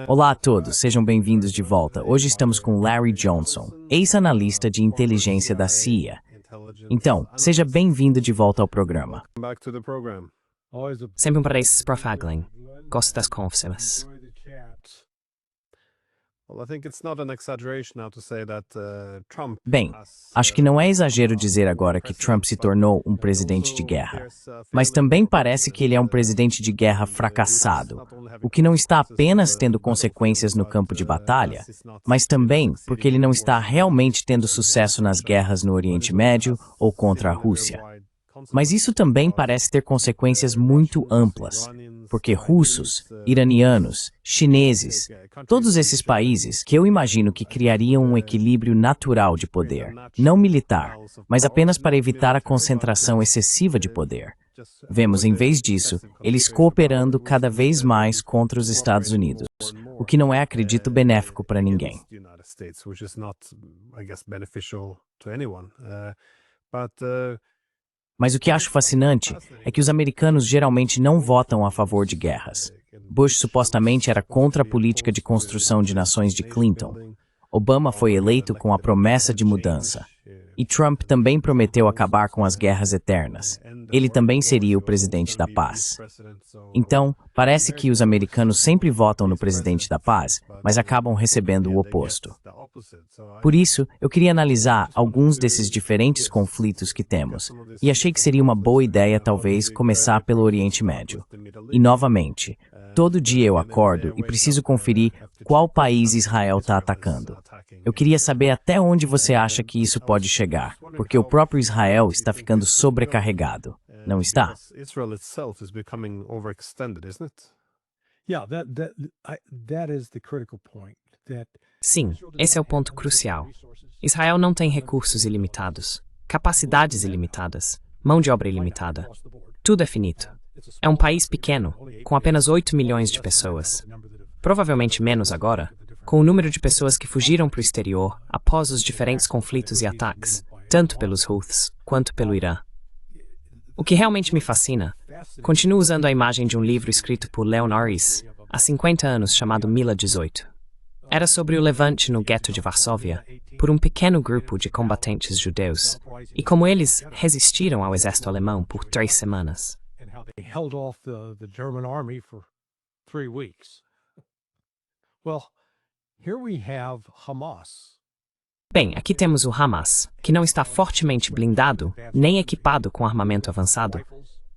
Olá a todos, sejam bem-vindos de volta. Hoje estamos com Larry Johnson, ex-analista de inteligência da CIA. Então, seja bem-vindo de volta ao programa. Sempre um prazer, Prof. Hagelin. Gosto das conversas. Bem, acho que não é exagero dizer agora que Trump se tornou um presidente de guerra. Mas também parece que ele é um presidente de guerra fracassado, o que não está apenas tendo consequências no campo de batalha, mas também porque ele não está realmente tendo sucesso nas guerras no Oriente Médio ou contra a Rússia. Mas isso também parece ter consequências muito amplas, porque russos, iranianos, chineses, todos esses países que eu imagino que criariam um equilíbrio natural de poder, não militar, mas apenas para evitar a concentração excessiva de poder. Vemos, em vez disso, eles cooperando cada vez mais contra os Estados Unidos, o que não é, acredito, benéfico para ninguém. Mas o que acho fascinante é que os americanos geralmente não votam a favor de guerras. Bush supostamente era contra a política de construção de nações de Clinton. Obama foi eleito com a promessa de mudança. E Trump também prometeu acabar com as guerras eternas. Ele também seria o presidente da paz. Então, parece que os americanos sempre votam no presidente da paz, mas acabam recebendo o oposto. Por isso, eu queria analisar alguns desses diferentes conflitos que temos, e achei que seria uma boa ideia talvez começar pelo Oriente Médio. E novamente, todo dia eu acordo e preciso conferir qual país Israel está atacando. Eu queria saber até onde você acha que isso pode chegar, porque o próprio Israel está ficando sobrecarregado, não está? Sim, esse é o ponto crucial. Israel não tem recursos ilimitados, capacidades ilimitadas, mão de obra ilimitada. Tudo é finito. É um país pequeno, com apenas 8 milhões de pessoas. Provavelmente menos agora, com o número de pessoas que fugiram para o exterior após os diferentes conflitos e ataques, tanto pelos Houthis quanto pelo Irã. O que realmente me fascina, continuo usando a imagem de um livro escrito por Leon Norris há 50 anos chamado Mila 18. Era sobre o levante no gueto de Varsóvia por um pequeno grupo de combatentes judeus e como eles resistiram ao exército alemão por 3 semanas. Bem, aqui temos o Hamas, que não está fortemente blindado nem equipado com armamento avançado.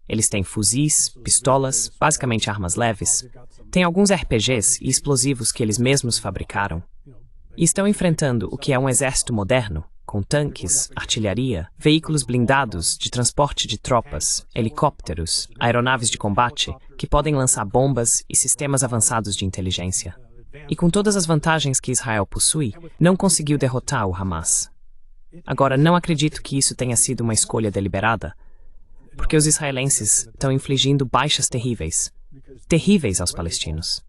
Eles têm fuzis, pistolas, basicamente armas leves. Têm alguns RPGs e explosivos que eles mesmos fabricaram. E estão enfrentando o que é um exército moderno, com tanques, artilharia, veículos blindados de transporte de tropas, helicópteros, aeronaves de combate, que podem lançar bombas e sistemas avançados de inteligência. E com todas as vantagens que Israel possui, não conseguiu derrotar o Hamas. Agora, não acredito que isso tenha sido uma escolha deliberada, porque os israelenses estão infligindo baixas terríveis aos palestinos.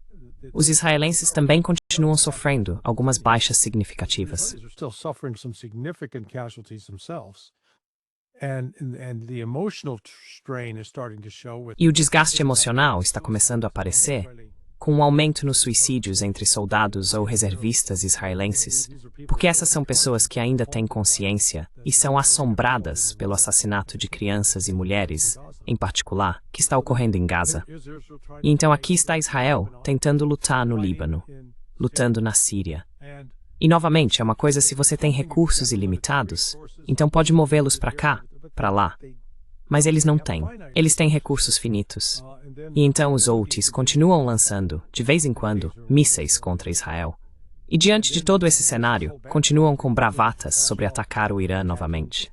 Os israelenses também continuam sofrendo algumas baixas significativas. E o desgaste emocional está começando a aparecer com um aumento nos suicídios entre soldados ou reservistas israelenses, porque essas são pessoas que ainda têm consciência e são assombradas pelo assassinato de crianças e mulheres, em particular, que está ocorrendo em Gaza. E então aqui está Israel tentando lutar no Líbano, lutando na Síria. E novamente, é uma coisa se você tem recursos ilimitados, então pode movê-los para cá, para lá. Mas eles não têm. Eles têm recursos finitos. E então os Houthis continuam lançando, de vez em quando, mísseis contra Israel. E diante de todo esse cenário, continuam com bravatas sobre atacar o Irã novamente.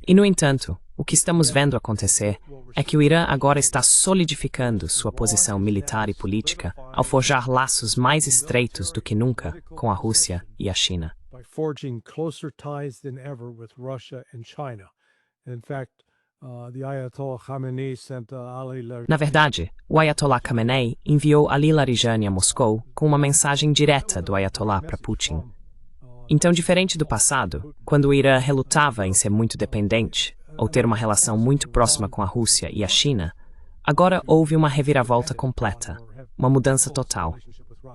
E no entanto, o que estamos vendo acontecer é que o Irã agora está solidificando sua posição militar e política ao forjar laços mais estreitos do que nunca com a Rússia e a China. Na verdade, o Ayatollah Khamenei enviou Ali Larijani a Moscou com uma mensagem direta do Ayatollah para Putin. Então, diferente do passado, quando o Irã relutava em ser muito dependente ou ter uma relação muito próxima com a Rússia e a China, agora houve uma reviravolta completa. uma mudança total.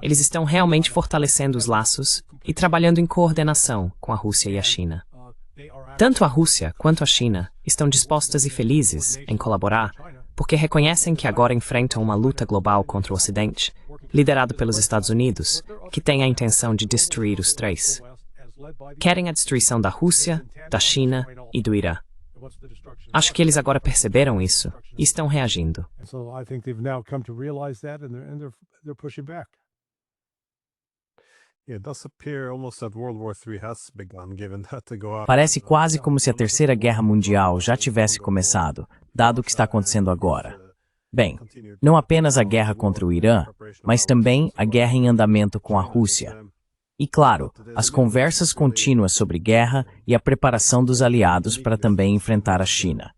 Eles estão realmente fortalecendo os laços e trabalhando em coordenação com a Rússia e a China. Tanto a Rússia quanto a China estão dispostas e felizes em colaborar porque reconhecem que agora enfrentam uma luta global contra o Ocidente, liderado pelos Estados Unidos, que tem a intenção de destruir os três. Querem a destruição da Rússia, da China e do Irã. Acho que eles agora perceberam isso e estão reagindo. Parece quase como se a Terceira Guerra Mundial já tivesse começado, dado o que está acontecendo agora. Bem, não apenas a guerra contra o Irã, mas também a guerra em andamento com a Rússia. E, claro, as conversas contínuas sobre guerra e a preparação dos aliados para também enfrentar a China.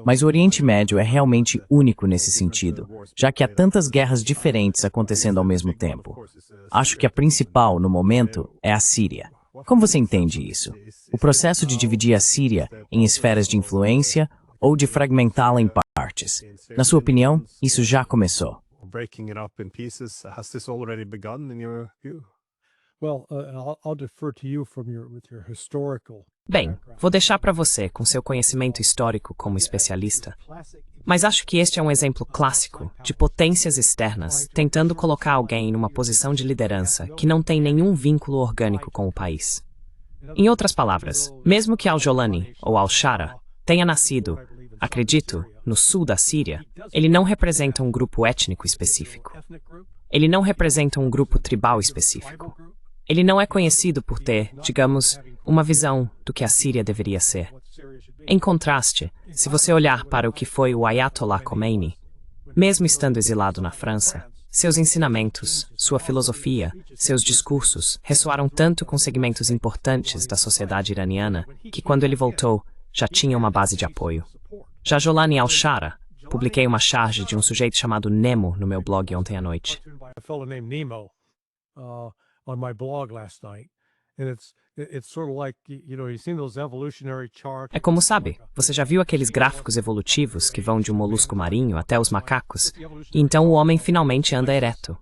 Mas o Oriente Médio é realmente único nesse sentido, já que há tantas guerras diferentes acontecendo ao mesmo tempo. Acho que a principal, no momento, é a Síria. Como você entende isso? O processo de dividir a Síria em esferas de influência ou de fragmentá-la em partes. Na sua opinião, isso já começou? Bem, vou deixar para você com seu conhecimento histórico como especialista, mas acho que este é um exemplo clássico de potências externas tentando colocar alguém numa posição de liderança que não tem nenhum vínculo orgânico com o país. Em outras palavras, mesmo que al-Jolani ou al-Shara tenha nascido, acredito, no sul da Síria, ele não representa um grupo étnico específico. Ele não representa um grupo tribal específico. Ele não é conhecido por ter, digamos, uma visão do que a Síria deveria ser. Em contraste, se você olhar para o que foi o Ayatollah Khomeini, mesmo estando exilado na França, seus ensinamentos, sua filosofia, seus discursos ressoaram tanto com segmentos importantes da sociedade iraniana que quando ele voltou, já tinha uma base de apoio. Já Jolani al-Shara, publiquei uma charge de um sujeito chamado Nemo no meu blog ontem à noite. É como sabe, você já viu aqueles gráficos evolutivos que vão de um molusco marinho até os macacos, e então o homem finalmente anda ereto.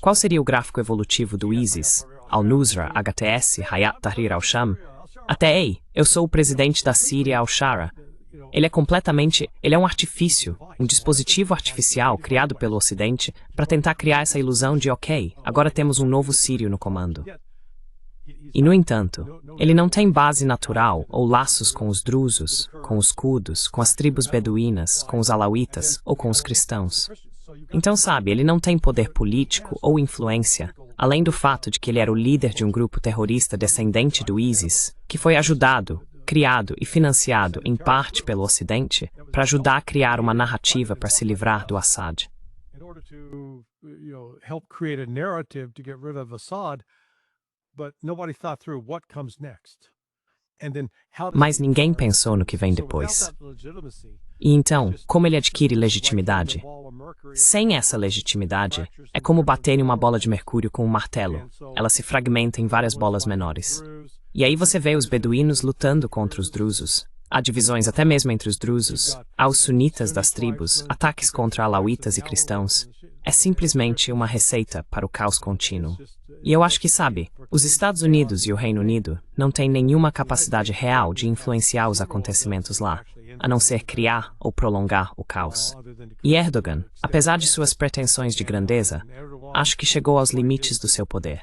Qual seria o gráfico evolutivo do ISIS, al-Nusra, HTS, Hayat Tahrir al-Sham? Até ei, eu sou o presidente da Síria al-Shara. Ele é um artifício, um dispositivo artificial criado pelo Ocidente para tentar criar essa ilusão de ok, agora temos um novo sírio no comando. E, no entanto, ele não tem base natural ou laços com os drusos, com os curdos, com as tribos beduínas, com os alauítas ou com os cristãos. Então, sabe, ele não tem poder político ou influência, além do fato de que ele era o líder de um grupo terrorista descendente do ISIS, que foi ajudado, criado e financiado em parte pelo Ocidente para ajudar a criar uma narrativa para se livrar do Assad. Mas ninguém pensou no que vem depois. E então, como ele adquire legitimidade? Sem essa legitimidade, é como bater em uma bola de mercúrio com um martelo. Ela se fragmenta em várias bolas menores. E aí você vê os beduínos lutando contra os drusos. Há divisões até mesmo entre os drusos. Há os sunitas das tribos, ataques contra alauítas e cristãos. É simplesmente uma receita para o caos contínuo. E eu acho que, sabe, os Estados Unidos e o Reino Unido não têm nenhuma capacidade real de influenciar os acontecimentos lá, a não ser criar ou prolongar o caos. E Erdogan, apesar de suas pretensões de grandeza, acho que chegou aos limites do seu poder.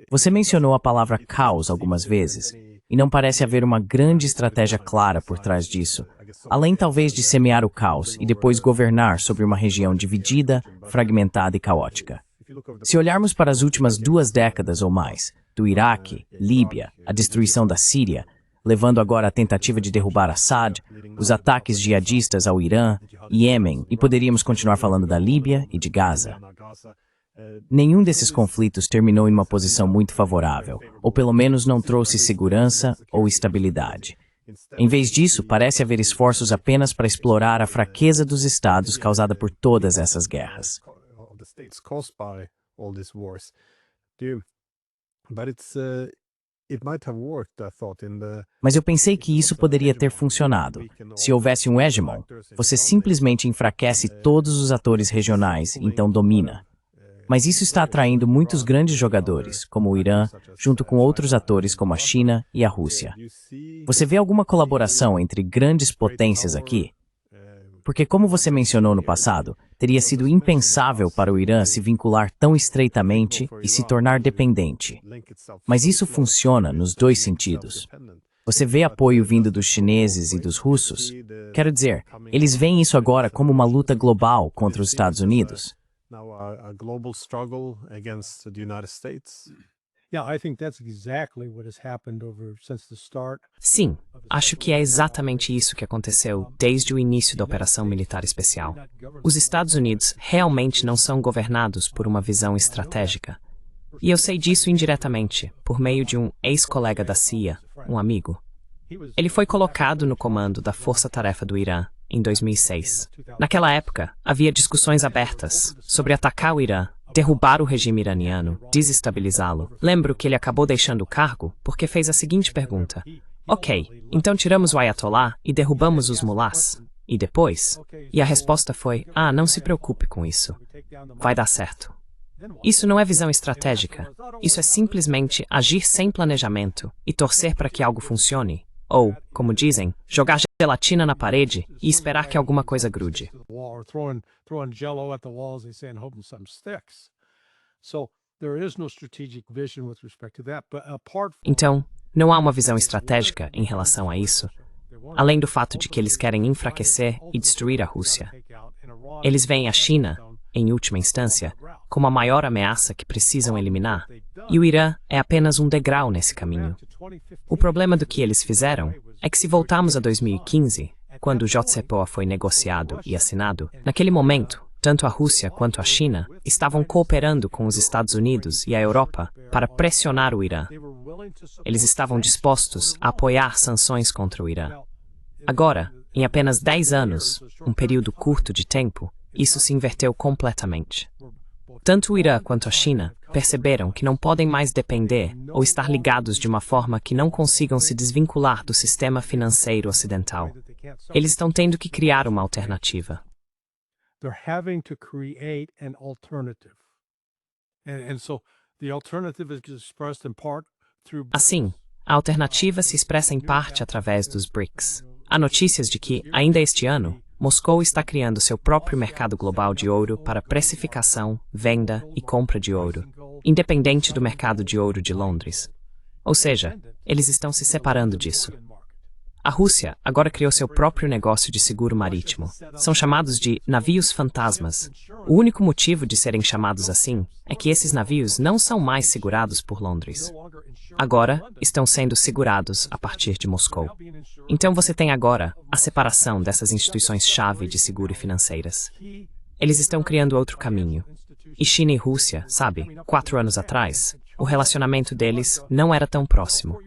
Você mencionou a palavra caos algumas vezes, e não parece haver uma grande estratégia clara por trás disso, além talvez de semear o caos e depois governar sobre uma região dividida, fragmentada e caótica. Se olharmos para as últimas 2 décadas ou mais, do Iraque, Líbia, a destruição da Síria, levando agora a tentativa de derrubar Assad, os ataques jihadistas ao Irã, Iêmen, e poderíamos continuar falando da Líbia e de Gaza. Nenhum desses conflitos terminou em uma posição muito favorável, ou pelo menos não trouxe segurança ou estabilidade. Em vez disso, parece haver esforços apenas para explorar a fraqueza dos estados causada por todas essas guerras. Mas eu pensei que isso poderia ter funcionado. Se houvesse um hegemon, você simplesmente enfraquece todos os atores regionais, então domina. Mas isso está atraindo muitos grandes jogadores, como o Irã, junto com outros atores como a China e a Rússia. Você vê alguma colaboração entre grandes potências aqui? Porque, como você mencionou no passado, teria sido impensável para o Irã se vincular tão estreitamente e se tornar dependente. Mas isso funciona nos dois sentidos. Você vê apoio vindo dos chineses e dos russos? Quero dizer, eles veem isso agora como uma luta global contra os Estados Unidos. Sim, acho que é exatamente isso que aconteceu desde o início da Operação Militar Especial. Os Estados Unidos realmente não são governados por uma visão estratégica. E eu sei disso indiretamente, por meio de um ex-colega da CIA, um amigo. Ele foi colocado no comando da Força-Tarefa do Irã em 2006. Naquela época, havia discussões abertas sobre atacar o Irã, derrubar o regime iraniano, desestabilizá-lo. Lembro que ele acabou deixando o cargo porque fez a seguinte pergunta: ok, então tiramos o Ayatollah e derrubamos os mulás? E depois? E a resposta foi: não se preocupe com isso. Vai dar certo. Isso não é visão estratégica. Isso é simplesmente agir sem planejamento e torcer para que algo funcione. Ou, como dizem, jogar gelatina na parede e esperar que alguma coisa grude. Então, não há uma visão estratégica em relação a isso, além do fato de que eles querem enfraquecer e destruir a Rússia. Eles veem a China, em última instância, como a maior ameaça que precisam eliminar, e o Irã é apenas um degrau nesse caminho. O problema do que eles fizeram é que, se voltarmos a 2015, quando o JCPOA foi negociado e assinado, naquele momento, tanto a Rússia quanto a China estavam cooperando com os Estados Unidos e a Europa para pressionar o Irã. Eles estavam dispostos a apoiar sanções contra o Irã. Agora, em apenas 10 anos, um período curto de tempo, isso se inverteu completamente. Tanto o Irã quanto a China perceberam que não podem mais depender ou estar ligados de uma forma que não consigam se desvincular do sistema financeiro ocidental. Eles estão tendo que criar uma alternativa. Assim, a alternativa se expressa em parte através dos BRICS. Há notícias de que, ainda este ano, Moscou está criando seu próprio mercado global de ouro para precificação, venda e compra de ouro, independente do mercado de ouro de Londres. Ou seja, eles estão se separando disso. A Rússia agora criou seu próprio negócio de seguro marítimo. São chamados de navios fantasmas. O único motivo de serem chamados assim é que esses navios não são mais segurados por Londres. Agora, estão sendo segurados a partir de Moscou. Então você tem agora a separação dessas instituições-chave de seguro e financeiras. Eles estão criando outro caminho. E China e Rússia, sabe, 4 anos atrás, o relacionamento deles não era tão próximo.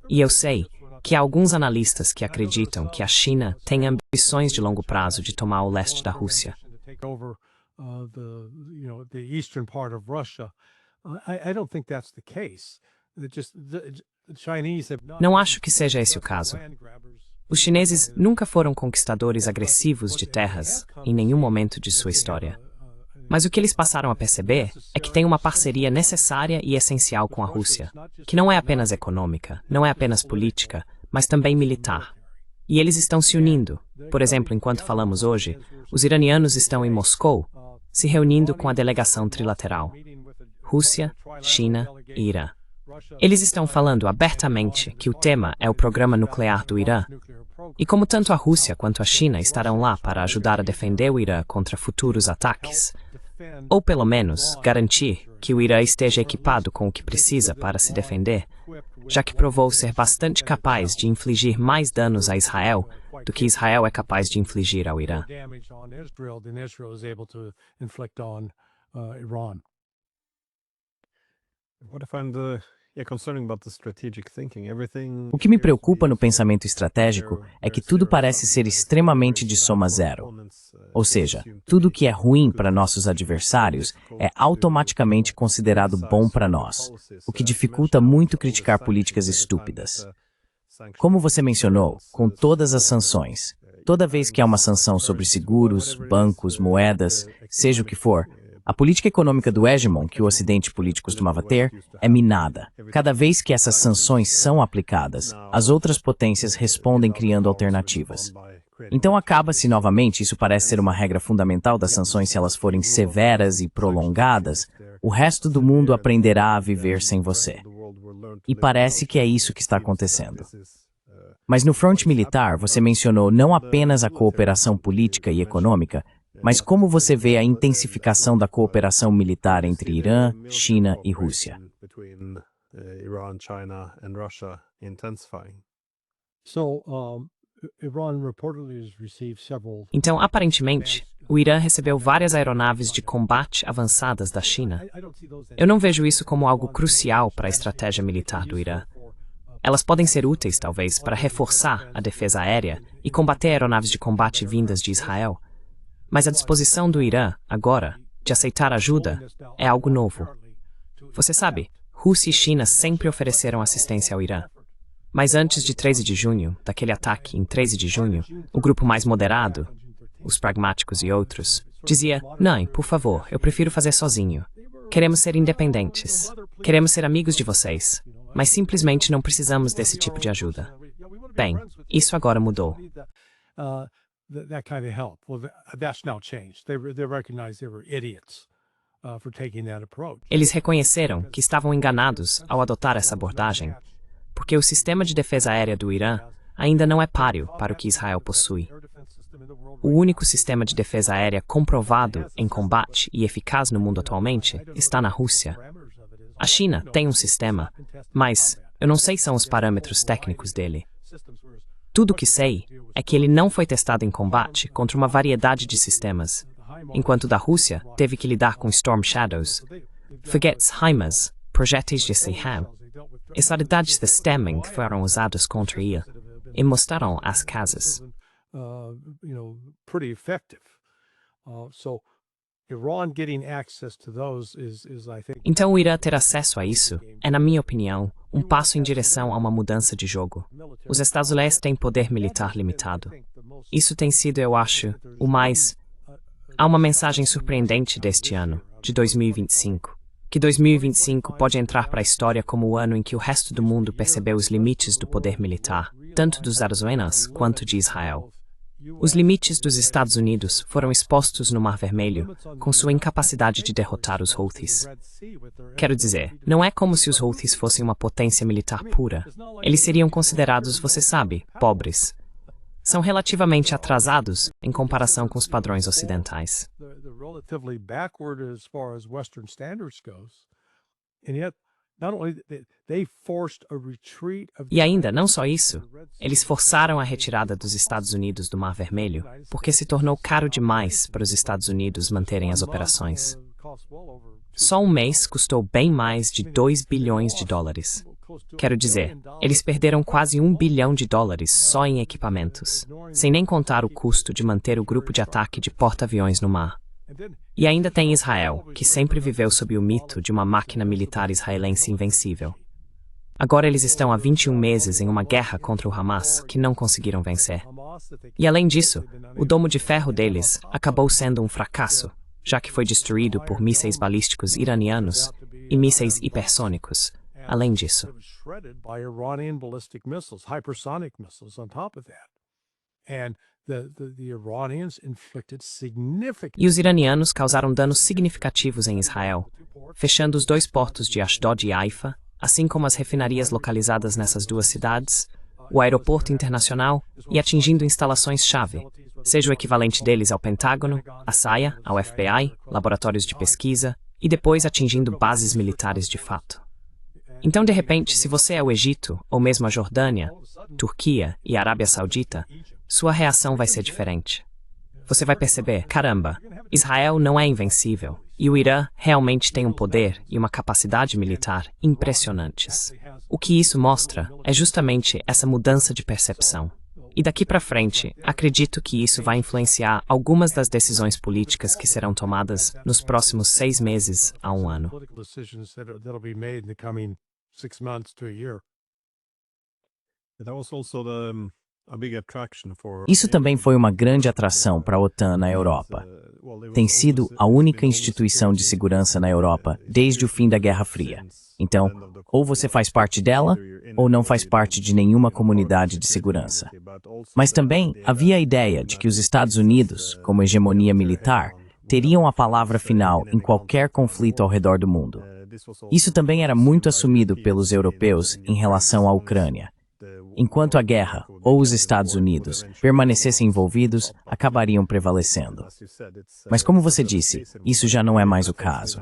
E eu sei que há alguns analistas que acreditam que a China tem ambições de longo prazo de tomar o leste da Rússia. Não acho que seja esse o caso. Os chineses nunca foram conquistadores agressivos de terras em nenhum momento de sua história. Mas o que eles passaram a perceber é que tem uma parceria necessária e essencial com a Rússia, que não é apenas econômica, não é apenas política, mas também militar. E eles estão se unindo. Por exemplo, enquanto falamos hoje, os iranianos estão em Moscou, se reunindo com a delegação trilateral: Rússia, China e Irã. Eles estão falando abertamente que o tema é o programa nuclear do Irã, e como tanto a Rússia quanto a China estarão lá para ajudar a defender o Irã contra futuros ataques, ou pelo menos garantir que o Irã esteja equipado com o que precisa para se defender, já que provou ser bastante capaz de infligir mais danos a Israel do que Israel é capaz de infligir ao Irã. O que me preocupa no pensamento estratégico é que tudo parece ser extremamente de soma zero. Ou seja, tudo que é ruim para nossos adversários é automaticamente considerado bom para nós, o que dificulta muito criticar políticas estúpidas. Como você mencionou, com todas as sanções, toda vez que há uma sanção sobre seguros, bancos, moedas, seja o que for, a política econômica do hegemon que o Ocidente político costumava ter é minada. Cada vez que essas sanções são aplicadas, as outras potências respondem criando alternativas. Então acaba-se novamente, isso parece ser uma regra fundamental das sanções se elas forem severas e prolongadas, o resto do mundo aprenderá a viver sem você. E parece que é isso que está acontecendo. Mas no fronte militar, você mencionou não apenas a cooperação política e econômica, mas como você vê a intensificação da cooperação militar entre Irã, China e Rússia? Então, aparentemente, o Irã recebeu várias aeronaves de combate avançadas da China. Eu não vejo isso como algo crucial para a estratégia militar do Irã. Elas podem ser úteis, talvez, para reforçar a defesa aérea e combater aeronaves de combate vindas de Israel. Mas a disposição do Irã, agora, de aceitar ajuda, é algo novo. Você sabe, Rússia e China sempre ofereceram assistência ao Irã. Mas antes de 13 de junho, daquele ataque em 13 de junho, o grupo mais moderado, os pragmáticos e outros, dizia: "Não, por favor, eu prefiro fazer sozinho. Queremos ser independentes. Queremos ser amigos de vocês. Mas simplesmente não precisamos desse tipo de ajuda." Bem, isso agora mudou. Eles reconheceram que estavam enganados ao adotar essa abordagem, porque o sistema de defesa aérea do Irã ainda não é páreo para o que Israel possui. O único sistema de defesa aérea comprovado em combate e eficaz no mundo atualmente está na Rússia. A China tem um sistema, mas eu não sei são os parâmetros técnicos dele. Tudo o que sei é que ele não foi testado em combate contra uma variedade de sistemas, enquanto da Rússia teve que lidar com Storm Shadows, foguetes HIMARS, projéteis de Seyhan, e solidades de stemming que foram usados contra ele e mostraram as casas. Então o Irã ter acesso a isso é, na minha opinião, um passo em direção a uma mudança de jogo. Os Estados Unidos têm poder militar limitado. Isso tem sido, eu acho, o mais... Há uma mensagem surpreendente deste ano, de 2025, que 2025 pode entrar para a história como o ano em que o resto do mundo percebeu os limites do poder militar, tanto dos Estados Unidos quanto de Israel. Os limites dos Estados Unidos foram expostos no Mar Vermelho, com sua incapacidade de derrotar os Houthis. Quero dizer, não é como se os Houthis fossem uma potência militar pura. Eles seriam considerados, você sabe, pobres. São relativamente atrasados em comparação com os padrões ocidentais. E ainda, não só isso, eles forçaram a retirada dos Estados Unidos do Mar Vermelho porque se tornou caro demais para os Estados Unidos manterem as operações. Só um mês custou bem mais de 2 bilhões de dólares. Quero dizer, eles perderam quase 1 bilhão de dólares só em equipamentos, sem nem contar o custo de manter o grupo de ataque de porta-aviões no mar. E ainda tem Israel, que sempre viveu sob o mito de uma máquina militar israelense invencível. Agora eles estão há 21 meses em uma guerra contra o Hamas que não conseguiram vencer. E além disso, o domo de ferro deles acabou sendo um fracasso, já que foi destruído por mísseis balísticos iranianos e mísseis hipersônicos. Além disso, e os iranianos causaram danos significativos em Israel, fechando os 2 portos de Ashdod e Haifa, assim como as refinarias localizadas nessas 2 cidades, o aeroporto internacional e atingindo instalações-chave, seja o equivalente deles ao Pentágono, a SAIA, ao FBI, laboratórios de pesquisa, e depois atingindo bases militares de fato. Então, de repente, se você é o Egito, ou mesmo a Jordânia, Turquia e a Arábia Saudita, sua reação vai ser diferente. Você vai perceber, caramba, Israel não é invencível. E o Irã realmente tem um poder e uma capacidade militar impressionantes. O que isso mostra é justamente essa mudança de percepção. E daqui para frente, acredito que isso vai influenciar algumas das decisões políticas que serão tomadas nos próximos 6 meses a 1 ano. Isso também foi uma grande atração para a OTAN na Europa. Tem sido a única instituição de segurança na Europa desde o fim da Guerra Fria. Então, ou você faz parte dela, ou não faz parte de nenhuma comunidade de segurança. Mas também havia a ideia de que os Estados Unidos, como hegemonia militar, teriam a palavra final em qualquer conflito ao redor do mundo. Isso também era muito assumido pelos europeus em relação à Ucrânia. Enquanto a guerra, ou os Estados Unidos, permanecessem envolvidos, acabariam prevalecendo. Mas como você disse, isso já não é mais o caso.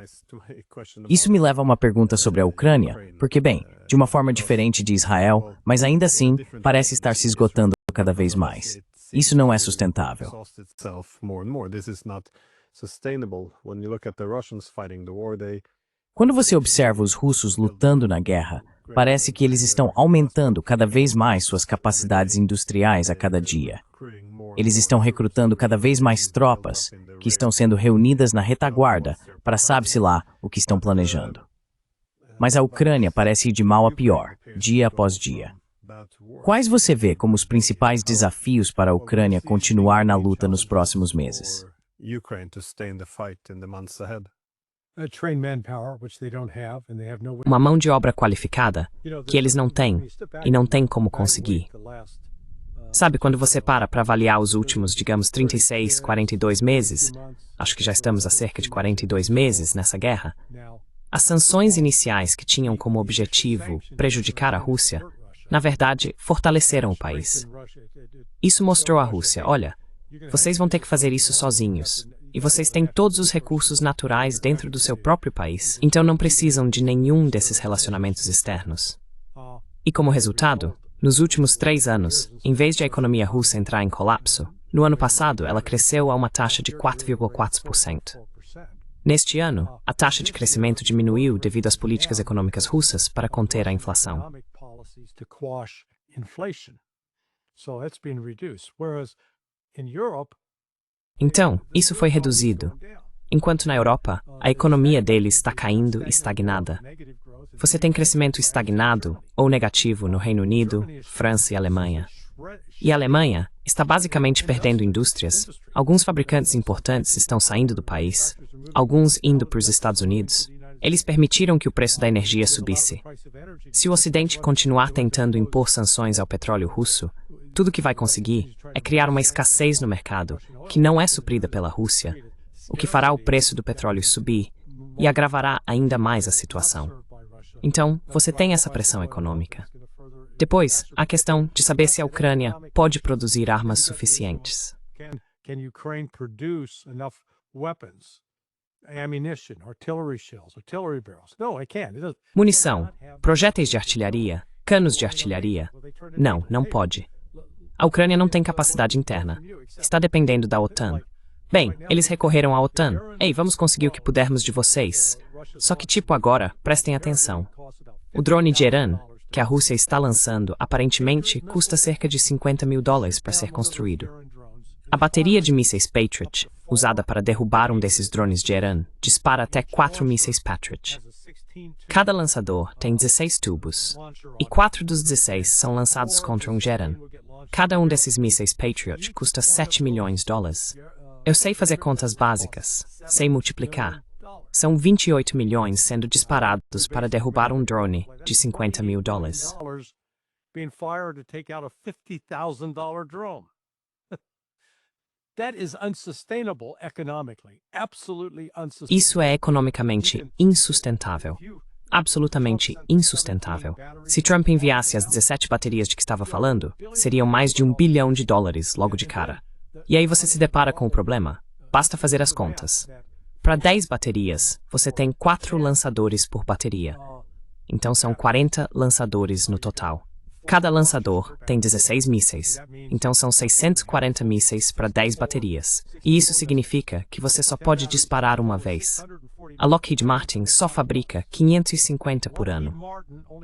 Isso me leva a uma pergunta sobre a Ucrânia, porque, bem, de uma forma diferente de Israel, mas ainda assim, parece estar se esgotando cada vez mais. Isso não é sustentável. Quando você observa os russos lutando na guerra, parece que eles estão aumentando cada vez mais suas capacidades industriais a cada dia. Eles estão recrutando cada vez mais tropas, que estão sendo reunidas na retaguarda para sabe-se lá o que estão planejando. Mas a Ucrânia parece ir de mal a pior, dia após dia. Quais você vê como os principais desafios para a Ucrânia continuar na luta nos próximos meses? Uma mão de obra qualificada que eles não têm e não têm como conseguir. Sabe, quando você para avaliar os últimos, digamos, 36, 42 meses, acho que já estamos há cerca de 42 meses nessa guerra, as sanções iniciais que tinham como objetivo prejudicar a Rússia, na verdade, fortaleceram o país. Isso mostrou à Rússia, olha, vocês vão ter que fazer isso sozinhos. E vocês têm todos os recursos naturais dentro do seu próprio país, então não precisam de nenhum desses relacionamentos externos. E como resultado, nos últimos 3 anos, em vez de a economia russa entrar em colapso, no ano passado ela cresceu a uma taxa de 4,4%. Neste ano, a taxa de crescimento diminuiu devido às políticas econômicas russas para conter a inflação. Então, isso foi reduzido. Enquanto na Europa, a economia deles está caindo e estagnada. Você tem crescimento estagnado ou negativo no Reino Unido, França e Alemanha. E a Alemanha está basicamente perdendo indústrias. Alguns fabricantes importantes estão saindo do país, alguns indo para os Estados Unidos. Eles permitiram que o preço da energia subisse. Se o Ocidente continuar tentando impor sanções ao petróleo russo, tudo que vai conseguir é criar uma escassez no mercado, que não é suprida pela Rússia, o que fará o preço do petróleo subir e agravará ainda mais a situação. Então, você tem essa pressão econômica. Depois, a questão de saber se a Ucrânia pode produzir armas suficientes. Munição, projéteis de artilharia, canos de artilharia. Não, não pode. A Ucrânia não tem capacidade interna. Está dependendo da OTAN. Bem, eles recorreram à OTAN. Ei, vamos conseguir o que pudermos de vocês. Só que tipo agora, prestem atenção. O drone de Irã, que a Rússia está lançando, aparentemente custa cerca de $50 mil para ser construído. A bateria de mísseis Patriot, usada para derrubar um desses drones de Irã, dispara até 4 mísseis Patriot. Cada lançador tem 16 tubos, e 4 dos 16 são lançados contra um Irã. Cada um desses mísseis Patriot custa $7 milhões. Eu sei fazer contas básicas, sei multiplicar. São 28 milhões sendo disparados para derrubar um drone de $50 mil. Isso é economicamente insustentável. Absolutamente insustentável. Se Trump enviasse as 17 baterias de que estava falando, seriam mais de $1 bilhão logo de cara. E aí você se depara com o problema. Basta fazer as contas. Para 10 baterias, você tem 4 lançadores por bateria. Então são 40 lançadores no total. Cada lançador tem 16 mísseis, então são 640 mísseis para 10 baterias. E isso significa que você só pode disparar uma vez. A Lockheed Martin só fabrica 550 por ano.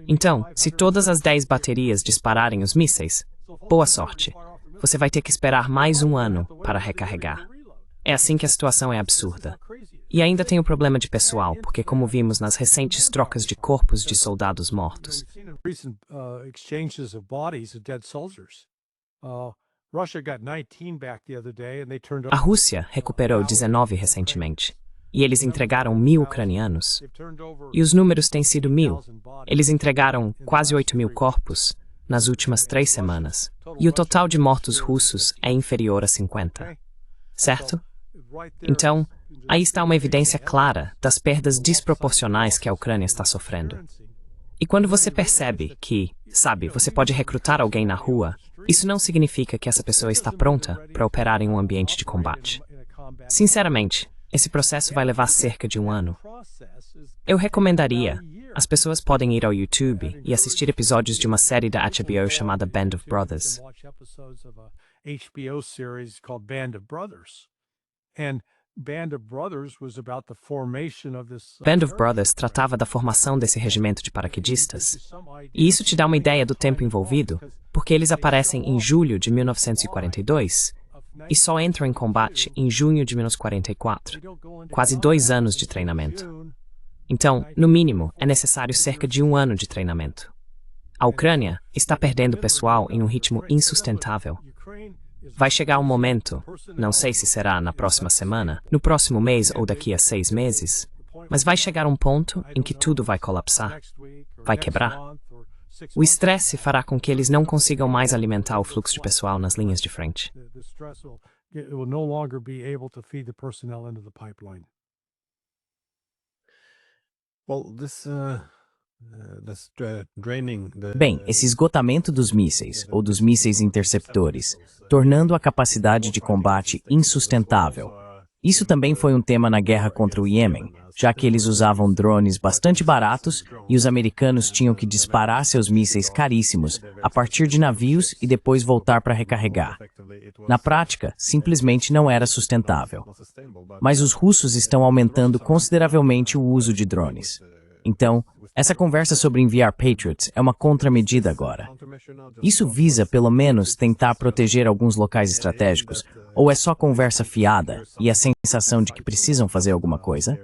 Então, se todas as 10 baterias dispararem os mísseis, boa sorte. Você vai ter que esperar mais um ano para recarregar. É assim que a situação é absurda. E ainda tem o problema de pessoal, porque como vimos nas recentes trocas de corpos de soldados mortos. A Rússia recuperou 19 recentemente. E eles entregaram 1.000 ucranianos. E os números têm sido 1.000. Eles entregaram quase 8.000 corpos nas últimas 3 semanas. E o total de mortos russos é inferior a 50. Certo? Então, aí está uma evidência clara das perdas desproporcionais que a Ucrânia está sofrendo. E quando você percebe que, sabe, você pode recrutar alguém na rua, isso não significa que essa pessoa está pronta para operar em um ambiente de combate. Sinceramente, esse processo vai levar cerca de um ano. Eu recomendaria. As pessoas podem ir ao YouTube e assistir episódios de uma série da HBO chamada Band of Brothers. Band of Brothers tratava da formação desse regimento de paraquedistas. E isso te dá uma ideia do tempo envolvido, porque eles aparecem em julho de 1942 e só entram em combate em junho de 1944. Quase 2 anos de treinamento. Então, no mínimo, é necessário cerca de um ano de treinamento. A Ucrânia está perdendo pessoal em um ritmo insustentável. Vai chegar um momento, não sei se será na próxima semana, no próximo mês ou daqui a 6 meses, mas vai chegar um ponto em que tudo vai colapsar, vai quebrar. O estresse fará com que eles não consigam mais alimentar o fluxo de pessoal nas linhas de frente. Bem, esse esgotamento dos mísseis, ou dos mísseis interceptores, tornando a capacidade de combate insustentável. Isso também foi um tema na guerra contra o Iêmen, já que eles usavam drones bastante baratos e os americanos tinham que disparar seus mísseis caríssimos a partir de navios e depois voltar para recarregar. Na prática, simplesmente não era sustentável. Mas os russos estão aumentando consideravelmente o uso de drones. Então, essa conversa sobre enviar Patriots é uma contramedida agora. Isso visa, pelo menos, tentar proteger alguns locais estratégicos, ou é só conversa fiada e a sensação de que precisam fazer alguma coisa?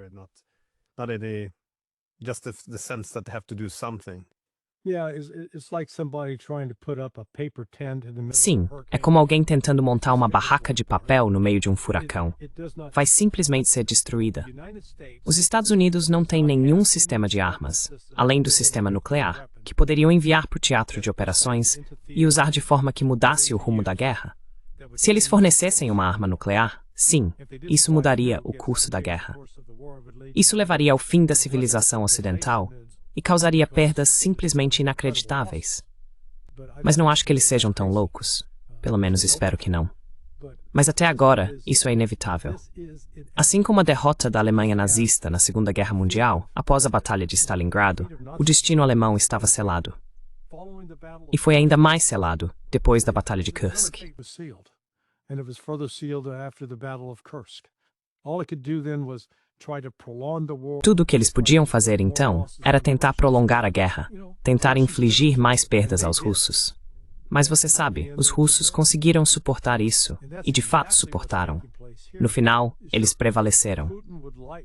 Sim, é como alguém tentando montar uma barraca de papel no meio de um furacão. Vai simplesmente ser destruída. Os Estados Unidos não têm nenhum sistema de armas, além do sistema nuclear, que poderiam enviar para o teatro de operações e usar de forma que mudasse o rumo da guerra. Se eles fornecessem uma arma nuclear, sim, isso mudaria o curso da guerra. Isso levaria ao fim da civilização ocidental e causaria perdas simplesmente inacreditáveis. Mas não acho que eles sejam tão loucos. Pelo menos espero que não. Mas até agora, isso é inevitável. Assim como a derrota da Alemanha nazista na Segunda Guerra Mundial, após a Batalha de Stalingrado, o destino alemão estava selado. E foi ainda mais selado depois da Batalha de Kursk. Tudo o que eles podiam fazer, então, era tentar prolongar a guerra, tentar infligir mais perdas aos russos. Mas você sabe, os russos conseguiram suportar isso, e de fato suportaram. No final, eles prevaleceram.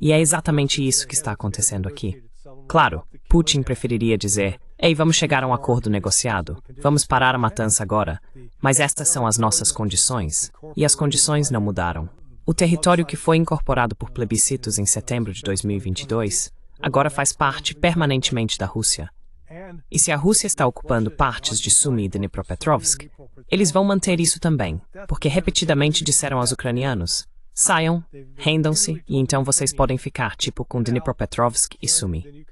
E é exatamente isso que está acontecendo aqui. Claro, Putin preferiria dizer, ei, vamos chegar a um acordo negociado, vamos parar a matança agora, mas estas são as nossas condições, e as condições não mudaram. O território que foi incorporado por plebiscitos em setembro de 2022 agora faz parte permanentemente da Rússia. E se a Rússia está ocupando partes de Sumy e Dnipropetrovsk, eles vão manter isso também, porque repetidamente disseram aos ucranianos, saiam, rendam-se, e então vocês podem ficar, tipo, com Dnipropetrovsk e Sumy.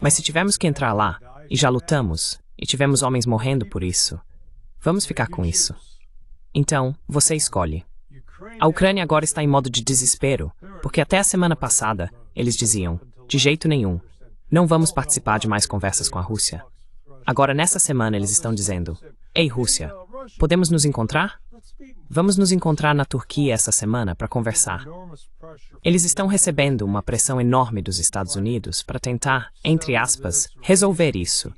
Mas se tivermos que entrar lá, e já lutamos, e tivemos homens morrendo por isso, vamos ficar com isso. Então, você escolhe. A Ucrânia agora está em modo de desespero, porque até a semana passada, eles diziam, de jeito nenhum, não vamos participar de mais conversas com a Rússia. Agora, nessa semana, eles estão dizendo, ei, Rússia, podemos nos encontrar? Vamos nos encontrar na Turquia essa semana para conversar. Eles estão recebendo uma pressão enorme dos Estados Unidos para tentar, entre aspas, resolver isso,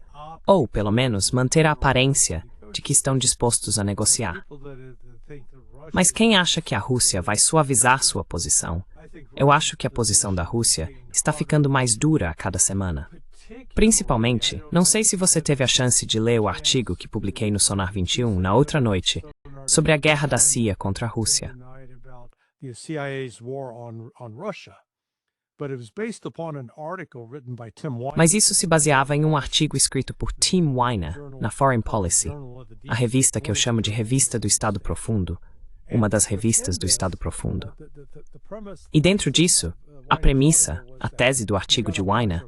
ou, pelo menos, manter a aparência de que estão dispostos a negociar. Mas quem acha que a Rússia vai suavizar sua posição? Eu acho que a posição da Rússia está ficando mais dura a cada semana. Principalmente, não sei se você teve a chance de ler o artigo que publiquei no Sonar 21 na outra noite, sobre a guerra da CIA contra a Rússia. Mas isso se baseava em um artigo escrito por Tim Weiner, na Foreign Policy, a revista que eu chamo de Revista do Estado Profundo, uma das revistas do Estado Profundo. E dentro disso, a premissa, a tese do artigo de Weiner,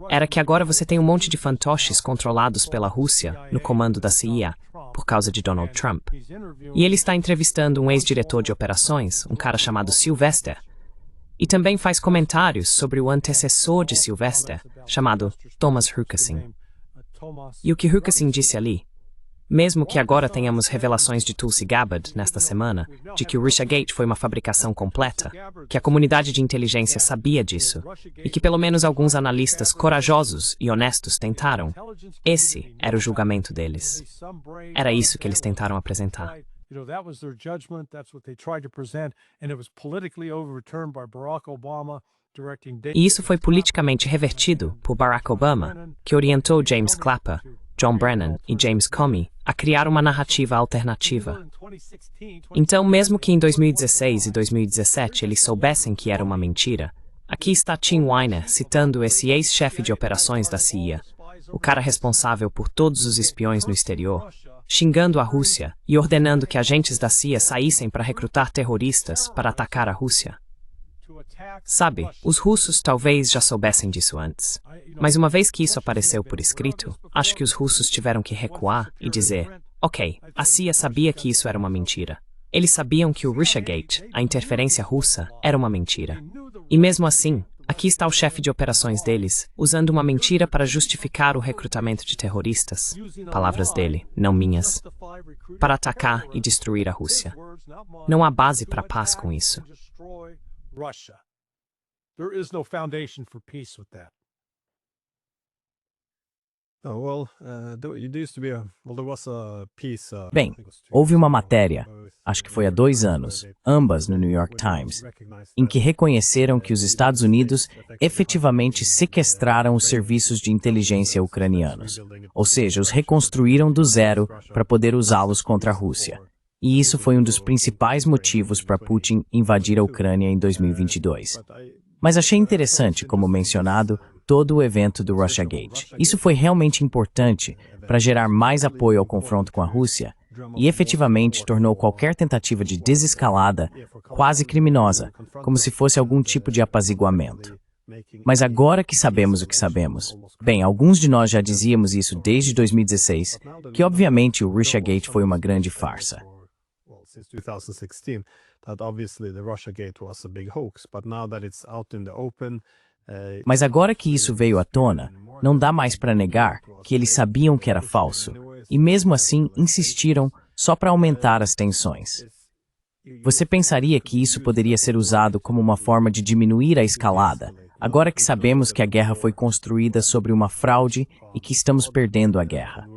era que agora você tem um monte de fantoches controlados pela Rússia no comando da CIA, por causa de Donald Trump. E ele está entrevistando um ex-diretor de operações, um cara chamado Sylvester, e também faz comentários sobre o antecessor de Sylvester, chamado Thomas Huckassin. E o que Huckassin disse ali? Mesmo que agora tenhamos revelações de Tulsi Gabbard nesta semana, de que o Russiagate foi uma fabricação completa, que a comunidade de inteligência sabia disso, e que pelo menos alguns analistas corajosos e honestos tentaram, esse era o julgamento deles. Era isso que eles tentaram apresentar. E isso foi politicamente revertido por Barack Obama, que orientou James Clapper, John Brennan e James Comey a criar uma narrativa alternativa. Então, mesmo que em 2016 e 2017 eles soubessem que era uma mentira, aqui está Tim Weiner citando esse ex-chefe de operações da CIA, o cara responsável por todos os espiões no exterior, xingando a Rússia e ordenando que agentes da CIA saíssem para recrutar terroristas para atacar a Rússia. Sabe, os russos talvez já soubessem disso antes. Mas uma vez que isso apareceu por escrito, acho que os russos tiveram que recuar e dizer, ok, a CIA sabia que isso era uma mentira. Eles sabiam que o Russiagate, a interferência russa, era uma mentira. E mesmo assim, aqui está o chefe de operações deles, usando uma mentira para justificar o recrutamento de terroristas, palavras dele, não minhas, para atacar e destruir a Rússia. Não há base para paz com isso. Russia. There is no foundation for peace with that. Bem, houve uma matéria, acho que foi há 2 anos, ambas no New York Times, em que reconheceram que os Estados Unidos efetivamente sequestraram os serviços de inteligência ucranianos, ou seja, os reconstruíram do zero para poder usá-los contra a Rússia. E isso foi um dos principais motivos para Putin invadir a Ucrânia em 2022. Mas achei interessante, como mencionado, todo o evento do Russiagate. Isso foi realmente importante para gerar mais apoio ao confronto com a Rússia e efetivamente tornou qualquer tentativa de desescalada quase criminosa, como se fosse algum tipo de apaziguamento. Mas agora que sabemos o que sabemos, bem, alguns de nós já dizíamos isso desde 2016, que obviamente o Russiagate foi uma grande farsa. Since 2016, that obviously the Russiagate was a big hoax, but now that it's out in the open, mas agora que isso veio à tona, não dá mais para negar que eles sabiam que era falso, e mesmo assim insistiram só para aumentar as tensões. Você pensaria que isso poderia ser usado como uma forma de diminuir a escalada, agora que sabemos que a guerra foi construída sobre uma fraude e que estamos perdendo a guerra?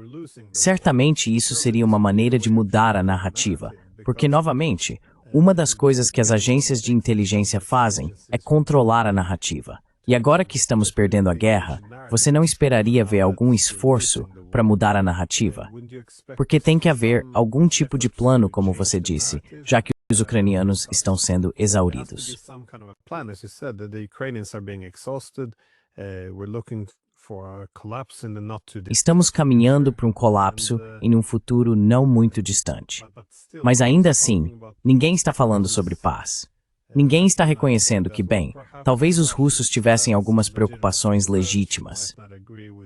Certamente isso seria uma maneira de mudar a narrativa, porque, novamente, uma das coisas que as agências de inteligência fazem é controlar a narrativa. E agora que estamos perdendo a guerra, você não esperaria ver algum esforço para mudar a narrativa? Porque tem que haver algum tipo de plano, como você disse, já que os ucranianos estão sendo exauridos. Estamos caminhando para um colapso em um futuro não muito distante. Mas ainda assim, ninguém está falando sobre paz. Ninguém está reconhecendo que, bem, talvez os russos tivessem algumas preocupações legítimas.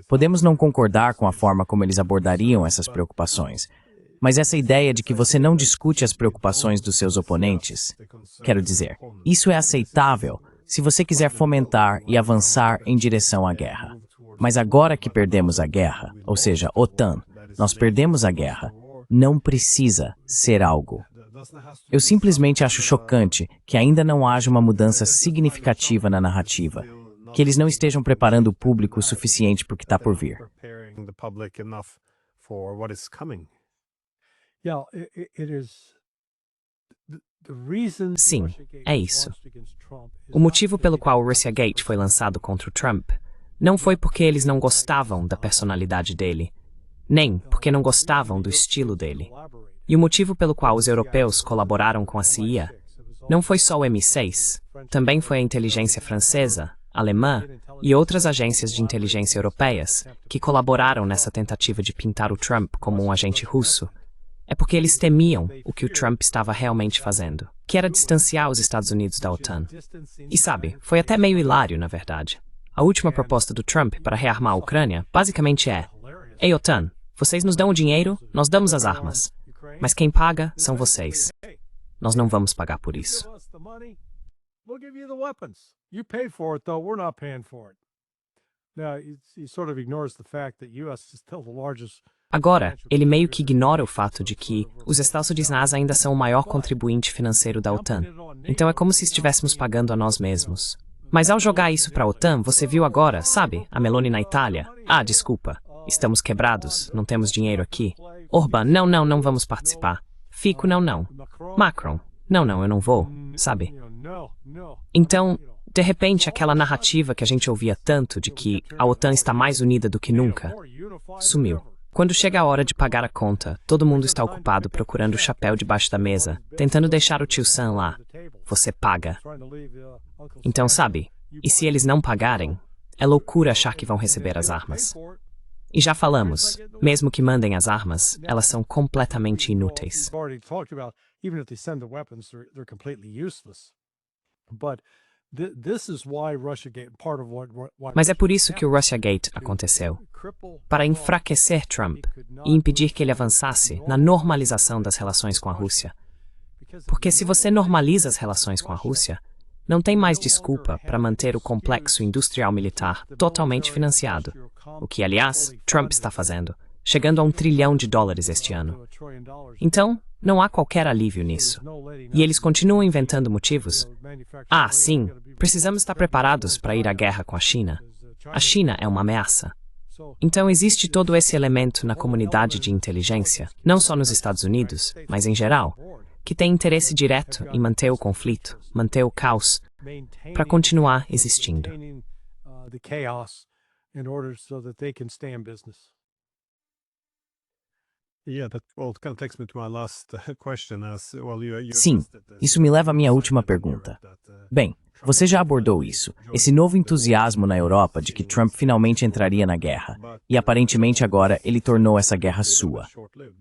Podemos não concordar com a forma como eles abordariam essas preocupações, mas essa ideia de que você não discute as preocupações dos seus oponentes, quero dizer, isso é aceitável se você quiser fomentar e avançar em direção à guerra. Mas agora que perdemos a guerra, ou seja, OTAN, nós perdemos a guerra, não precisa ser algo. Eu simplesmente acho chocante que ainda não haja uma mudança significativa na narrativa, que eles não estejam preparando o público o suficiente para o que está por vir. Sim, é isso. O motivo pelo qual o Russiagate foi lançado contra o Trump não foi porque eles não gostavam da personalidade dele, nem porque não gostavam do estilo dele. E o motivo pelo qual os europeus colaboraram com a CIA não foi só o MI6, também foi a inteligência francesa, alemã e outras agências de inteligência europeias que colaboraram nessa tentativa de pintar o Trump como um agente russo. É porque eles temiam o que o Trump estava realmente fazendo, que era distanciar os Estados Unidos da OTAN. E sabe, foi até meio hilário, na verdade. A última proposta do Trump para rearmar a Ucrânia basicamente é: Ei, OTAN, vocês nos dão o dinheiro, nós damos as armas. Mas quem paga são vocês. Nós não vamos pagar por isso. Agora, ele meio que ignora o fato de que os Estados Unidos ainda são o maior contribuinte financeiro da OTAN. Então é como se estivéssemos pagando a nós mesmos. Mas ao jogar isso para a OTAN, você viu agora, sabe, a Meloni na Itália? Ah, desculpa, estamos quebrados, não temos dinheiro aqui. Orbán, não vamos participar. Fico, não. Macron, não, eu não vou, sabe? Então, de repente, aquela narrativa que a gente ouvia tanto de que a OTAN está mais unida do que nunca, sumiu. Quando chega a hora de pagar a conta, todo mundo está ocupado procurando o chapéu debaixo da mesa, tentando deixar o tio Sam lá. Você paga. Então, sabe, e se eles não pagarem, é loucura achar que vão receber as armas. E já falamos, mesmo que mandem as armas, elas são completamente inúteis. Mas é por isso que o Russiagate aconteceu. Para enfraquecer Trump e impedir que ele avançasse na normalização das relações com a Rússia. Porque se você normaliza as relações com a Rússia, não tem mais desculpa para manter o complexo industrial militar totalmente financiado, o que, aliás, Trump está fazendo, chegando a $1 trilhão este ano. Então, não há qualquer alívio nisso. E eles continuam inventando motivos. Ah, sim, precisamos estar preparados para ir à guerra com a China. A China é uma ameaça. Então existe todo esse elemento na comunidade de inteligência, não só nos Estados Unidos, mas em geral, que tem interesse direto em manter o conflito, manter o caos, para continuar existindo. Sim, isso me leva à minha última pergunta. Bem, você já abordou isso, esse novo entusiasmo na Europa de que Trump finalmente entraria na guerra, e aparentemente agora ele tornou essa guerra sua.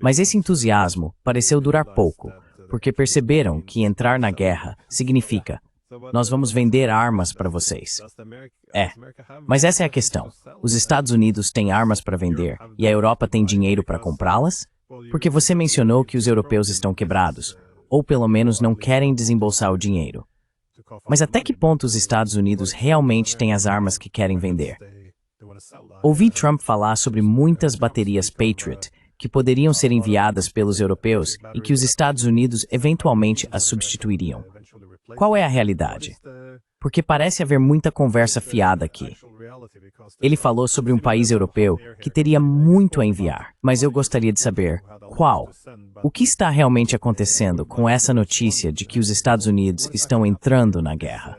Mas esse entusiasmo pareceu durar pouco, porque perceberam que entrar na guerra significa: nós vamos vender armas para vocês. Mas essa é a questão. Os Estados Unidos têm armas para vender e a Europa tem dinheiro para comprá-las? Porque você mencionou que os europeus estão quebrados, ou pelo menos não querem desembolsar o dinheiro. Mas até que ponto os Estados Unidos realmente têm as armas que querem vender? Ouvi Trump falar sobre muitas baterias Patriot que poderiam ser enviadas pelos europeus e que os Estados Unidos eventualmente as substituiriam. Qual é a realidade? Porque parece haver muita conversa fiada aqui. Ele falou sobre um país europeu que teria muito a enviar, mas eu gostaria de saber qual. O que está realmente acontecendo com essa notícia de que os Estados Unidos estão entrando na guerra?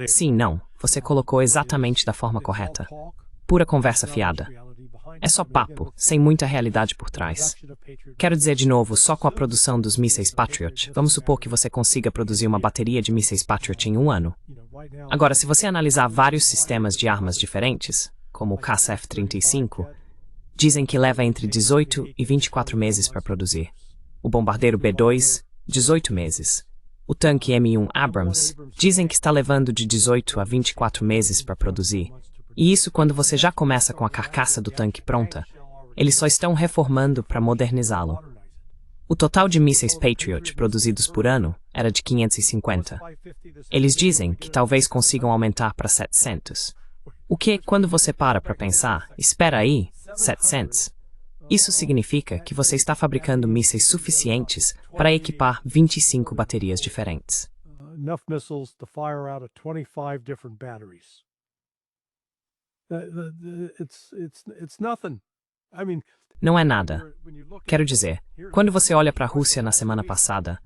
Sim, não. Você colocou exatamente da forma correta. Pura conversa fiada. É só papo, sem muita realidade por trás. Quero dizer de novo, só com a produção dos mísseis Patriot, vamos supor que você consiga produzir uma bateria de mísseis Patriot em um ano. Agora, se você analisar vários sistemas de armas diferentes, como o caça F-35, dizem que leva entre 18 e 24 meses para produzir. O bombardeiro B-2, 18 meses. O tanque M1 Abrams, dizem que está levando de 18 a 24 meses para produzir. E isso quando você já começa com a carcaça do tanque pronta. eles só estão reformando para modernizá-lo. O total de mísseis Patriot produzidos por ano era de 550. Eles dizem que talvez consigam aumentar para 700. O que, quando você para pensar, espera aí, 700? Isso significa que você está fabricando mísseis suficientes para equipar 25 baterias diferentes. Enough missiles to fire out of 25 different batteries. It's nothing. I mean, Não é nada. Quero dizer, quando você olha para a Rússia na semana passada,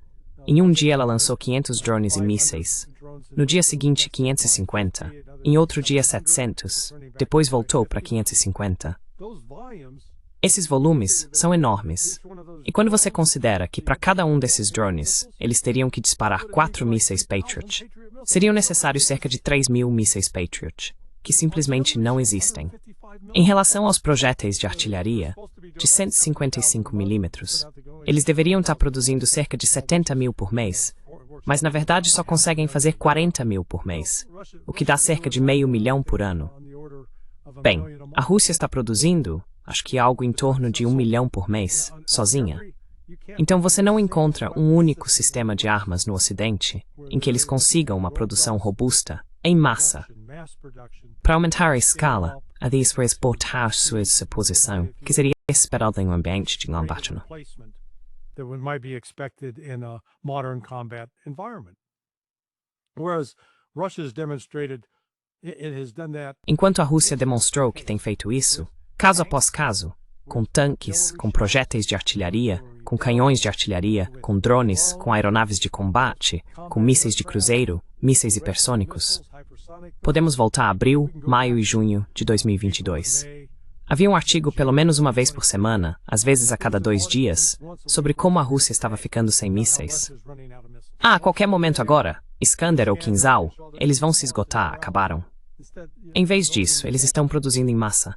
em um dia ela lançou 500 drones e mísseis, no dia seguinte 550, em outro dia 700, depois voltou para 550. Esses volumes são enormes. E quando você considera que para cada um desses drones, eles teriam que disparar 4 mísseis Patriot, seriam necessários cerca de 3.000 mísseis Patriot, que simplesmente não existem. Em relação aos projéteis de artilharia, de 155 milímetros, eles deveriam estar produzindo cerca de 70.000 por mês, mas na verdade só conseguem fazer 40.000 por mês, o que dá cerca de 500.000 por ano. Bem, a Rússia está produzindo, acho que algo em torno de 1 milhão por mês, sozinha. Então você não encontra um único sistema de armas no Ocidente em que eles consigam uma produção robusta, em massa. Para aumentar a escala, a de exportar sua posição, que seria esperado em um ambiente de combate. that might be expected in a modern combat environment. Whereas Russia's demonstrated it has done that. Enquanto a Rússia demonstrou que tem feito isso, caso após caso, com tanques, com projéteis de artilharia, com canhões de artilharia, com drones, com aeronaves de combate, com mísseis de cruzeiro, mísseis hipersônicos. Podemos voltar a abril, maio e junho de 2022. Havia um artigo pelo menos uma vez por semana, às vezes a cada 2 dias, sobre como a Rússia estava ficando sem mísseis. A qualquer momento agora, Iskander ou Kinzhal, eles vão se esgotar, acabaram. Em vez disso, eles estão produzindo em massa.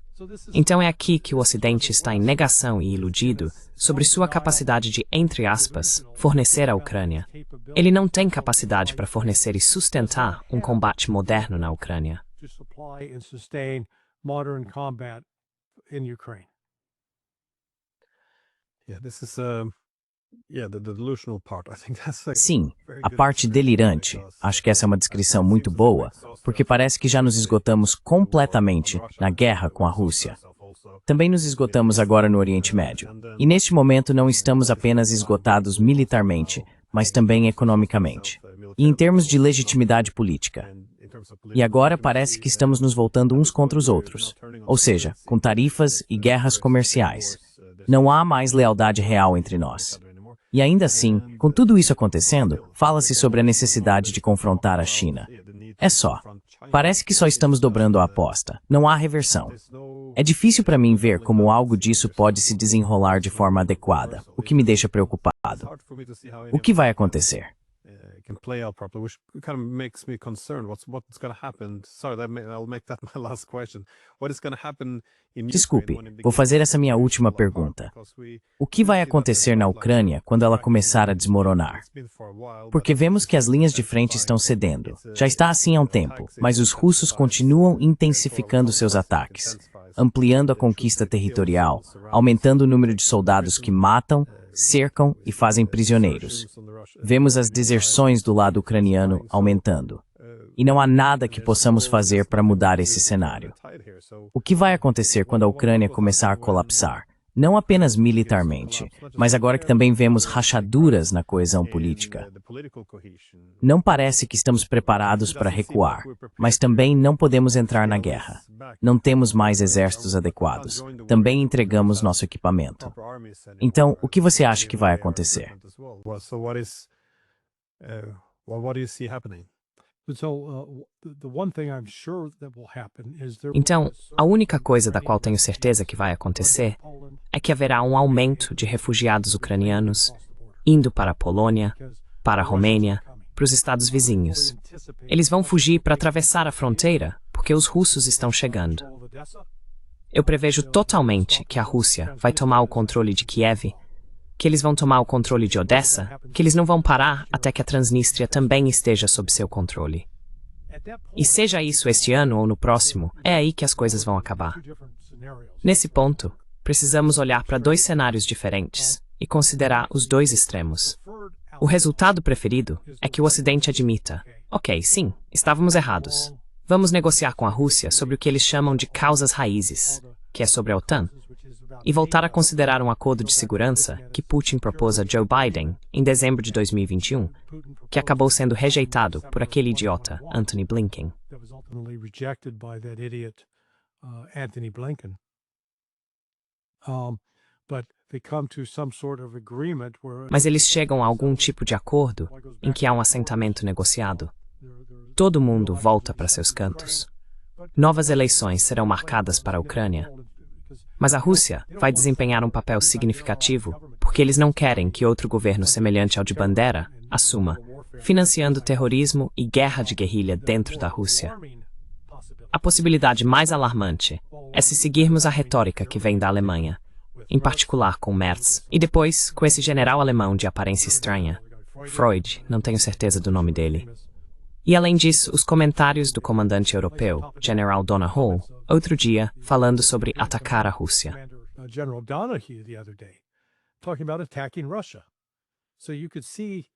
Então é aqui que o Ocidente está em negação e iludido sobre sua capacidade de, entre aspas, fornecer à Ucrânia. Ele não tem capacidade para fornecer e sustentar um combate moderno na Ucrânia. In Ukraine. Sim, a parte delirante. Acho que essa é uma descrição muito boa, porque parece que já nos esgotamos completamente na guerra com a Rússia. Também nos esgotamos agora no Oriente Médio. E neste momento não estamos apenas esgotados militarmente, mas também economicamente. E em termos de legitimidade política. E agora parece que estamos nos voltando uns contra os outros. Ou seja, com tarifas e guerras comerciais. Não há mais lealdade real entre nós. E ainda assim, com tudo isso acontecendo, fala-se sobre a necessidade de confrontar a China. É só. Parece que só estamos dobrando a aposta. Não há reversão. É difícil para mim ver como algo disso pode se desenrolar de forma adequada, o que me deixa preocupado. O que vai acontecer? Can play out properly, which kind of makes me concerned. What's going to happen? Sorry, I'll make that my last question. What is going to happen in Desculpe, vou fazer essa minha última pergunta. O que vai acontecer na Ucrânia quando ela começar a desmoronar? Porque vemos que as linhas de frente estão cedendo. Já está assim há um tempo, mas os russos continuam intensificando seus ataques, ampliando a conquista territorial, aumentando o número de soldados que matam, cercam e fazem prisioneiros. Vemos as deserções do lado ucraniano aumentando. E não há nada que possamos fazer para mudar esse cenário. O que vai acontecer quando a Ucrânia começar a colapsar? Não apenas militarmente, mas agora que também vemos rachaduras na coesão política. Não parece que estamos preparados para recuar, mas também não podemos entrar na guerra. Não temos mais exércitos adequados. Também entregamos nosso equipamento. Então, o que você acha que vai acontecer? Então, a única coisa da qual tenho certeza que vai acontecer é que haverá um aumento de refugiados ucranianos indo para a Polônia, para a Romênia, para os estados vizinhos. Eles vão fugir para atravessar a fronteira porque os russos estão chegando. Eu prevejo totalmente que a Rússia vai tomar o controle de Kiev, que eles vão tomar o controle de Odessa, que eles não vão parar até que a Transnistria também esteja sob seu controle. E seja isso este ano ou no próximo, é aí que as coisas vão acabar. Nesse ponto, precisamos olhar para dois cenários diferentes e considerar os dois extremos. O resultado preferido é que o Ocidente admita: ok, sim, estávamos errados. Vamos negociar com a Rússia sobre o que eles chamam de causas raízes, que é sobre a OTAN, e voltar a considerar um acordo de segurança que Putin propôs a Joe Biden em dezembro de 2021, que acabou sendo rejeitado por aquele idiota, Antony Blinken. Mas eles chegam a algum tipo de acordo em que há um assentamento negociado. Todo mundo volta para seus cantos. Novas eleições serão marcadas para a Ucrânia. Mas a Rússia vai desempenhar um papel significativo porque eles não querem que outro governo semelhante ao de Bandera assuma, financiando terrorismo e guerra de guerrilha dentro da Rússia. A possibilidade mais alarmante é se seguirmos a retórica que vem da Alemanha, em particular com Merz, e depois com esse general alemão de aparência estranha, Freud, não tenho certeza do nome dele. E além disso, os comentários do comandante europeu, General Donohoe, outro dia, falando sobre atacar a Rússia. General Donahue the other day, talking about attacking Russia. So you could see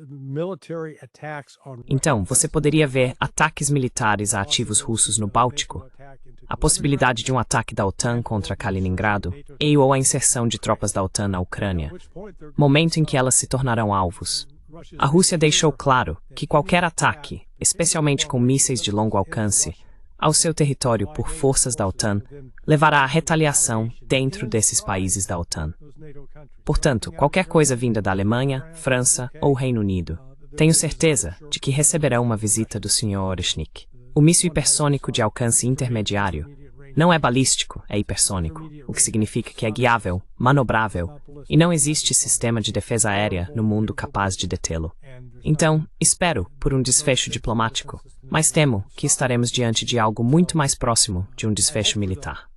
military attacks on. Então, você poderia ver ataques militares a ativos russos no Báltico, a possibilidade de um ataque da OTAN contra Kaliningrado e ou a inserção de tropas da OTAN na Ucrânia, momento em que elas se tornarão alvos. A Rússia deixou claro que qualquer ataque, especialmente com mísseis de longo alcance, ao seu território por forças da OTAN, levará à retaliação dentro desses países da OTAN. Portanto, qualquer coisa vinda da Alemanha, França ou Reino Unido, tenho certeza de que receberão uma visita do Sr. Oreshnik. O míssil hipersônico de alcance intermediário não é balístico, é hipersônico, o que significa que é guiável, manobrável, e não existe sistema de defesa aérea no mundo capaz de detê-lo. Então, espero por um desfecho diplomático, mas temo que estaremos diante de algo muito mais próximo de um desfecho militar.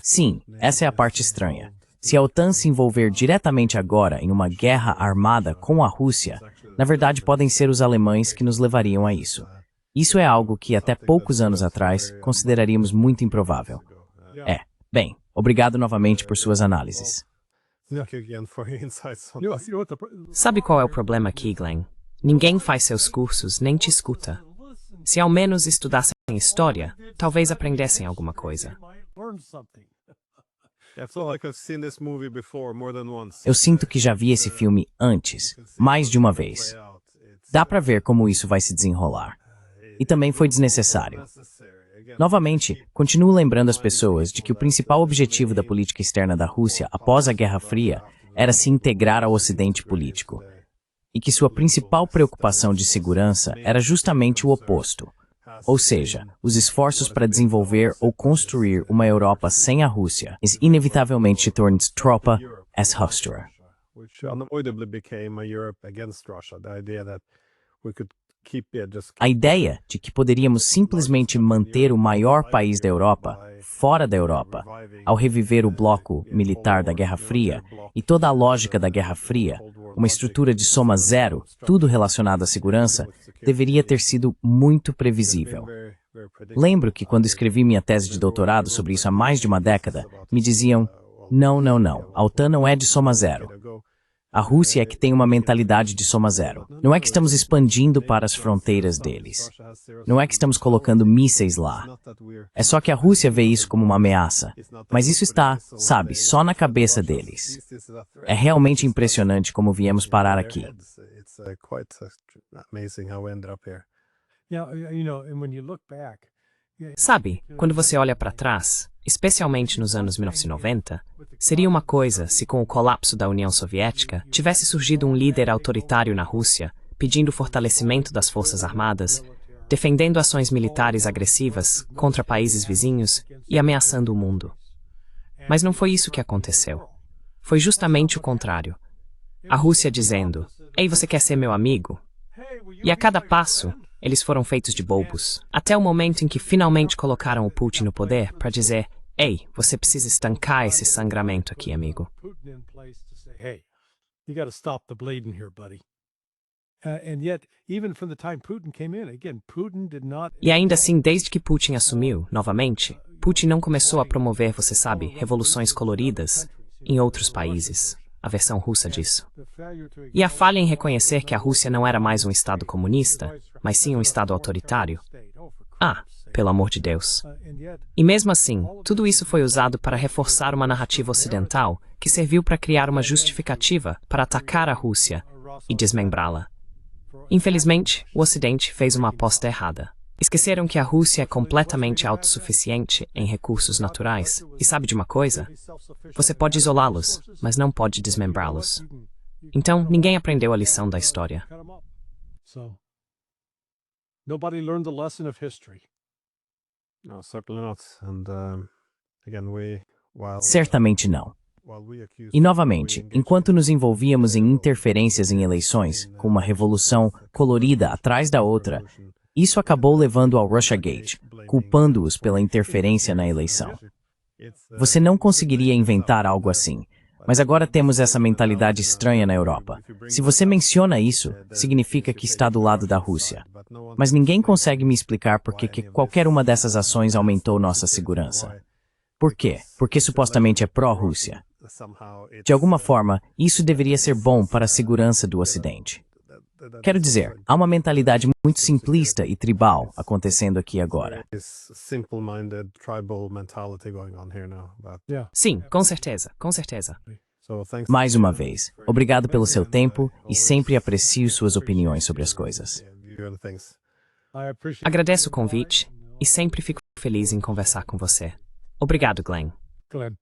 Sim, essa é a parte estranha. Se a OTAN se envolver diretamente agora em uma guerra armada com a Rússia, na verdade podem ser os alemães que nos levariam a isso. Isso é algo que até poucos anos atrás consideraríamos muito improvável. Bem, obrigado novamente por suas análises. Sabe qual é o problema aqui, Glenn? Ninguém faz seus cursos nem te escuta. Se ao menos estudassem história, talvez aprendessem alguma coisa. Eu sinto que já vi esse filme antes, mais de uma vez. Dá pra ver como isso vai se desenrolar. E também foi desnecessário. Novamente, continuo lembrando as pessoas de que o principal objetivo da política externa da Rússia após a Guerra Fria era se integrar ao Ocidente político. E que sua principal preocupação de segurança era justamente o oposto. Ou seja, os esforços para desenvolver ou construir uma Europa sem a Rússia inevitavelmente torna-se tropa as Hustra. A ideia de que poderíamos simplesmente manter o maior país da Europa fora da Europa, ao reviver o bloco militar da Guerra Fria e toda a lógica da Guerra Fria, uma estrutura de soma zero, tudo relacionado à segurança, deveria ter sido muito previsível. Lembro que quando escrevi minha tese de doutorado sobre isso há mais de uma década, me diziam: não, a OTAN não é de soma zero. A Rússia é que tem uma mentalidade de soma zero. Não é que estamos expandindo para as fronteiras deles. Não é que estamos colocando mísseis lá. É só que a Rússia vê isso como uma ameaça. Mas isso está, sabe, só na cabeça deles. É realmente impressionante como viemos parar aqui. Sabe, quando você olha para trás, especialmente nos anos 1990, seria uma coisa se com o colapso da União Soviética tivesse surgido um líder autoritário na Rússia, pedindo fortalecimento das forças armadas, defendendo ações militares agressivas contra países vizinhos e ameaçando o mundo. Mas não foi isso que aconteceu. Foi justamente o contrário. A Rússia dizendo: "Ei, você quer ser meu amigo?" E a cada passo, eles foram feitos de bobos, até o momento em que finalmente colocaram o Putin no poder para dizer: "Ei, você precisa estancar esse sangramento aqui, amigo." And yet, even from the time Putin came in, again, Putin did not. E ainda assim, desde que Putin assumiu, novamente, Putin não começou a promover, você sabe, revoluções coloridas em outros países, a versão russa disso. E a falha em reconhecer que a Rússia não era mais um Estado comunista, mas sim um Estado autoritário. Ah, pelo amor de Deus. E mesmo assim, tudo isso foi usado para reforçar uma narrativa ocidental que serviu para criar uma justificativa para atacar a Rússia e desmembrá-la. Infelizmente, o Ocidente fez uma aposta errada. Esqueceram que a Rússia é completamente autossuficiente em recursos naturais. E sabe de uma coisa? Você pode isolá-los, mas não pode desmembrá-los. Então, ninguém aprendeu a lição da história. Nobody learned the lesson of history. No, certainly not. And again, Certamente não. E novamente, enquanto nos envolvíamos em interferências em eleições, com uma revolução colorida atrás da outra, isso acabou levando ao Russiagate, culpando-os pela interferência na eleição. Você não conseguiria inventar algo assim, mas agora temos essa mentalidade estranha na Europa. Se você menciona isso, significa que está do lado da Rússia. Mas ninguém consegue me explicar por que qualquer uma dessas ações aumentou nossa segurança. Por quê? Porque supostamente é pró-Rússia. De alguma forma, isso deveria ser bom para a segurança do Ocidente. Quero dizer, há uma mentalidade muito simplista e tribal acontecendo aqui agora. Sim, com certeza, com certeza. Mais uma vez, obrigado pelo seu tempo e sempre aprecio suas opiniões sobre as coisas. Agradeço o convite e sempre fico feliz em conversar com você. Obrigado, Glenn. Glenn.